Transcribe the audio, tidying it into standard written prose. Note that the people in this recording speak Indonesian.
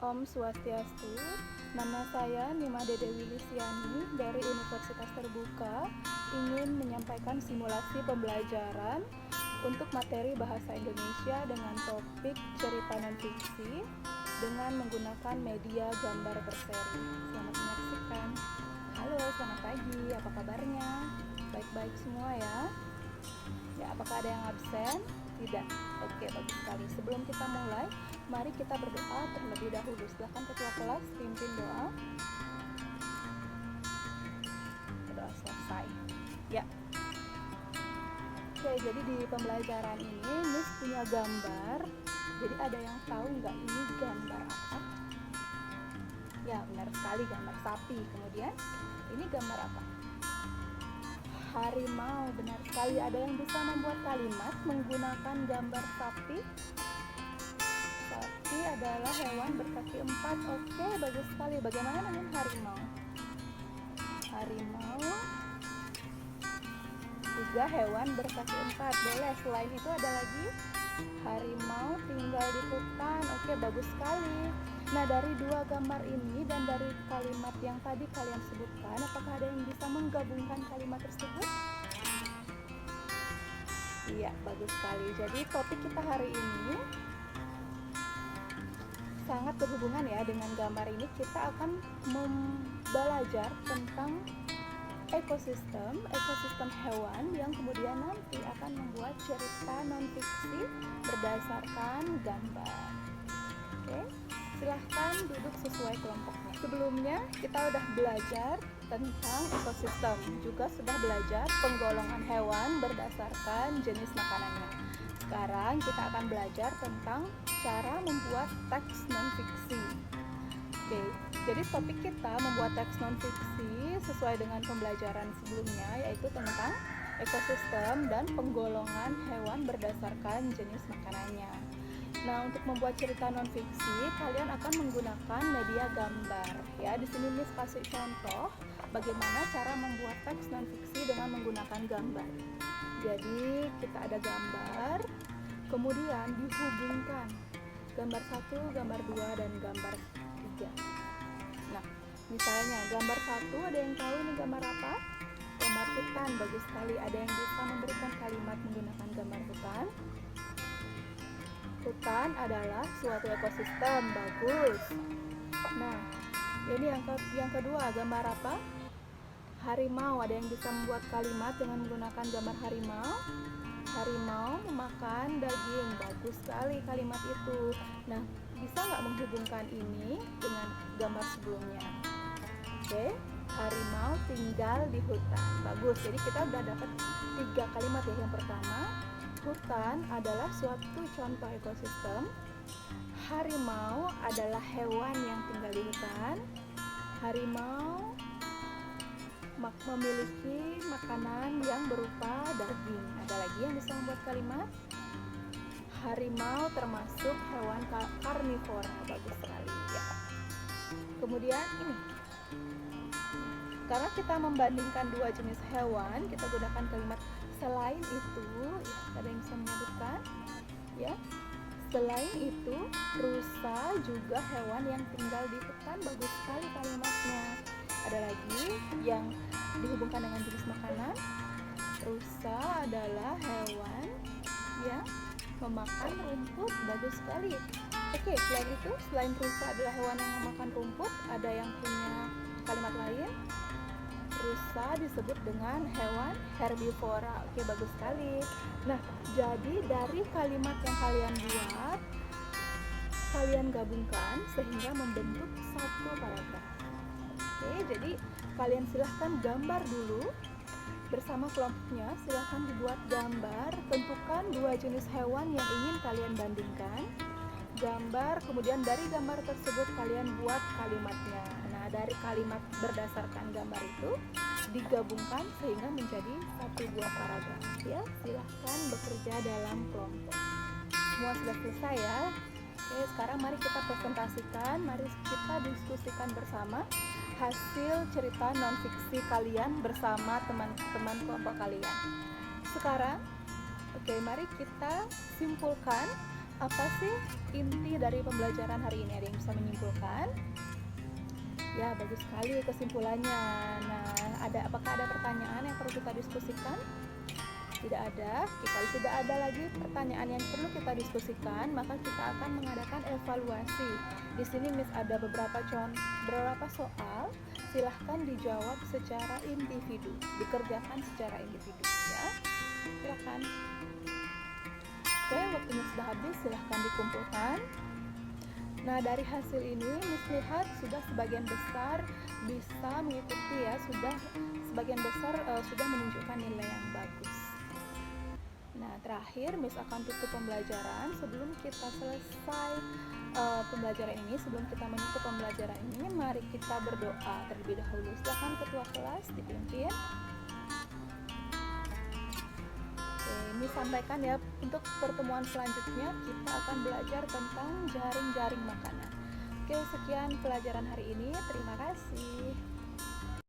Om Swastiastu, nama saya Nima Dede Wilisiani dari Universitas Terbuka, ingin menyampaikan simulasi pembelajaran untuk materi Bahasa Indonesia dengan topik cerita non-fiksi dengan menggunakan media gambar berseri. Selamat menyaksikan. Halo, selamat pagi, apa kabarnya? Baik-baik semua ya? Ya, apakah ada yang absen? Tidak. Oke, bagus sekali. Sebelum kita mulai, mari kita berdoa terlebih dahulu. Silakan ketua kelas pimpin doa. Doa selesai. Ya. Oke, jadi di pembelajaran ini Miss punya gambar. Jadi ada yang tahu nggak ini gambar apa? Ya, benar sekali, gambar sapi. Kemudian ini gambar apa? Harimau. Benar sekali. Ada yang bisa membuat kalimat menggunakan gambar sapi? Sapi adalah hewan berkaki 4. Oke, bagus sekali. Bagaimana dengan harimau? Harimau juga hewan berkaki 4. Boleh. Selain itu ada lagi harimau tinggal di hutan. Oke, bagus sekali. Nah, dari dua gambar ini dan dari kalimat yang tadi kalian sebutkan, apakah ada yang bisa menggabungkan kalimat tersebut? Iya, bagus sekali. Jadi topik kita hari ini sangat berhubungan ya dengan gambar ini. Kita akan belajar tentang ekosistem hewan yang kemudian nanti akan membuat cerita non-fiksi berdasarkan gambar. Oke, silahkan duduk sesuai kelompoknya. Sebelumnya kita udah belajar tentang ekosistem, juga sudah belajar penggolongan hewan berdasarkan jenis makanannya. Sekarang kita akan belajar tentang cara membuat teks non-fiksi. Oke, jadi topik kita membuat teks non-fiksi sesuai dengan pembelajaran sebelumnya, yaitu tentang ekosistem dan penggolongan hewan berdasarkan jenis makanannya. Nah, untuk membuat cerita non-fiksi, kalian akan menggunakan media gambar. Ya, di sini Miss kasih contoh bagaimana cara membuat teks non-fiksi dengan menggunakan gambar. Jadi, kita ada gambar, kemudian dihubungkan gambar 1, gambar 2, dan gambar 3. Nah, misalnya gambar 1, ada yang tahu ini gambar apa? Gambar hutan. Bagus sekali. Ada yang bisa memberikan kalimat menggunakan gambar hutan? Hutan adalah suatu ekosistem. Bagus. Nah, ini yang kedua, gambar apa? Harimau. Ada yang bisa membuat kalimat dengan menggunakan gambar harimau? Harimau memakan daging. Bagus sekali kalimat itu. Nah, bisa nggak menghubungkan ini dengan gambar sebelumnya? Oke, harimau tinggal di hutan. Bagus. Jadi kita udah dapat 3 kalimat ya. Yang pertama, hutan adalah suatu contoh ekosistem. Harimau adalah hewan yang tinggal di hutan. Harimau memiliki makanan yang berupa daging. Ada lagi yang bisa membuat kalimat? Harimau termasuk hewan karnivora. Bagus sekali ya. Kemudian ini, karena kita membandingkan dua jenis hewan, kita gunakan kalimat selain itu. Ya, ada yang bisa menyebutkan? Ya, selain itu, rusa juga hewan yang tinggal di hutan. Bagus sekali kalimatnya. Ada lagi yang dihubungkan dengan jenis makanan. Rusa adalah hewan yang memakan rumput. Bagus sekali. Oke, selain itu, selain rusa adalah hewan yang memakan rumput, ada yang punya kalimat lain? Rusa disebut dengan hewan herbivora. Oke, bagus sekali. Nah, jadi dari kalimat yang kalian buat, kalian gabungkan sehingga membentuk satu paragraf. Oke, jadi kalian silahkan gambar dulu bersama kelompoknya. Silahkan dibuat gambar, tentukan dua jenis hewan yang ingin kalian bandingkan. Gambar, kemudian dari gambar tersebut kalian buat kalimatnya. Nah, dari kalimat berdasarkan gambar itu digabungkan sehingga menjadi satu buah paragraf. Ya, silahkan bekerja dalam kelompok. Semua sudah selesai ya. Oke, sekarang mari kita presentasikan, mari kita diskusikan bersama hasil cerita non-fiksi kalian bersama teman-teman kelompok kalian. Sekarang, oke, mari kita simpulkan apa sih inti dari pembelajaran hari ini? Ada yang bisa menyimpulkan? Ya, bagus sekali kesimpulannya. Nah, apakah ada pertanyaan yang perlu kita diskusikan? Tidak ada. Kalau tidak ada lagi pertanyaan yang perlu kita diskusikan, maka kita akan mengadakan evaluasi. Di sini Miss ada beberapa soal. Silahkan dijawab secara individu, dikerjakan secara individu ya. Silahkan. Oke, waktunya sudah habis, silahkan dikumpulkan. Nah, dari hasil ini Miss lihat sudah sebagian besar bisa mengikuti ya, sebagian besar sudah menunjukkan nilai yang bagus. Nah, terakhir Miss akan tutup pembelajaran. Sebelum kita selesai pembelajaran ini, sebelum kita menutup pembelajaran ini, mari kita berdoa terlebih dahulu. Silakan ketua kelas dipimpin. Ini sampaikan ya, untuk pertemuan selanjutnya kita akan belajar tentang jaring-jaring makanan. Oke, sekian pelajaran hari ini. Terima kasih.